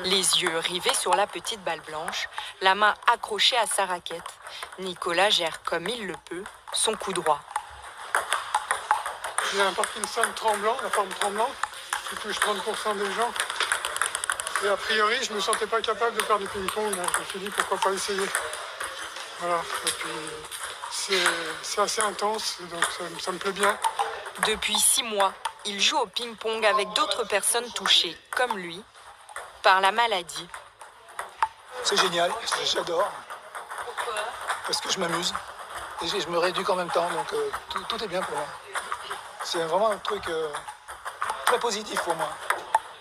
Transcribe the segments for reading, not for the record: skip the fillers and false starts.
Les yeux rivés sur la petite balle blanche, la main accrochée à sa raquette, Nicolas gère comme il le peut son coup droit. J'ai un Parkinson tremblant, la forme tremblante, qui touche 30% des gens. Et a priori, je ne me sentais pas capable de faire du ping-pong, donc je me suis dit pourquoi pas essayer. Voilà, et puis c'est assez intense, donc ça me plaît bien. Depuis 6 mois, il joue au ping-pong avec d'autres personnes touchées, comme lui, par la maladie. C'est génial, j'adore. Pourquoi? Parce que je m'amuse et je me rééduque en même temps, donc tout est bien pour moi. C'est vraiment un truc très positif pour moi.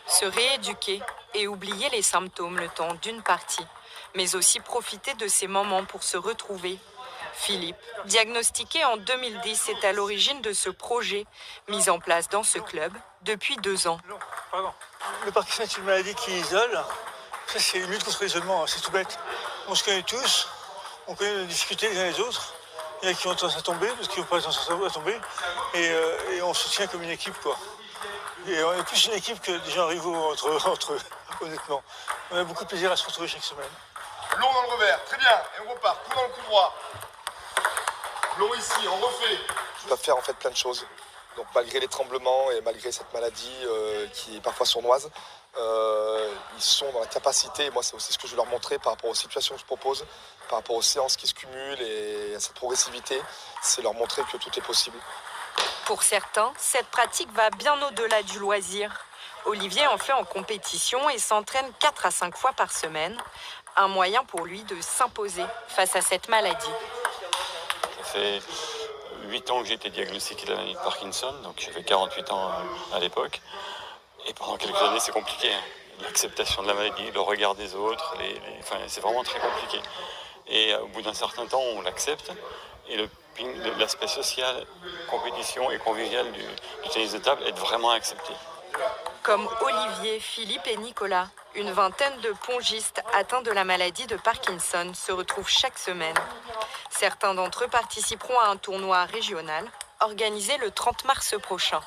Se rééduquer et oublier les symptômes le temps d'une partie, mais aussi profiter de ces moments pour se retrouver. Philippe, diagnostiqué en 2010, est à l'origine de ce projet mis en place dans ce club depuis 2 ans. Le Parkinson est une maladie qui isole. Ça, c'est une lutte contre l'isolement, c'est tout bête. On se connaît tous, on connaît les difficultés les uns les autres. Il y en a qui ont tendance à tomber, parce qu'ils n'ont pas tendance à tomber. Et on se tient comme une équipe, quoi. Et on est plus une équipe que des gens rivaux entre eux, honnêtement. On a beaucoup de plaisir à se retrouver chaque semaine. Long dans le revers, très bien. Et on repart, coup dans le coup droit. Long ici, on refait. Ils peuvent faire en fait plein de choses. Donc malgré les tremblements et malgré cette maladie qui est parfois sournoise, ils sont dans la capacité, et moi c'est aussi ce que je veux leur montrer par rapport aux situations que je propose, par rapport aux séances qui se cumulent et à cette progressivité, c'est leur montrer que tout est possible. Pour certains, cette pratique va bien au-delà du loisir. Olivier en fait en compétition et s'entraîne 4 à 5 fois par semaine. Un moyen pour lui de s'imposer face à cette maladie. Ça fait 8 ans que j'ai été diagnostiqué de la maladie de Parkinson, donc j'avais 48 ans à l'époque. Et pendant quelques années, c'est compliqué. L'acceptation de la maladie, le regard des autres, enfin, c'est vraiment très compliqué. Et au bout d'un certain temps, on l'accepte. Et l'aspect social, compétition et convivial du tennis de table est vraiment accepté. Comme Olivier, Philippe et Nicolas, une vingtaine de pongistes atteints de la maladie de Parkinson se retrouvent chaque semaine. Certains d'entre eux participeront à un tournoi régional organisé le 30 mars prochain.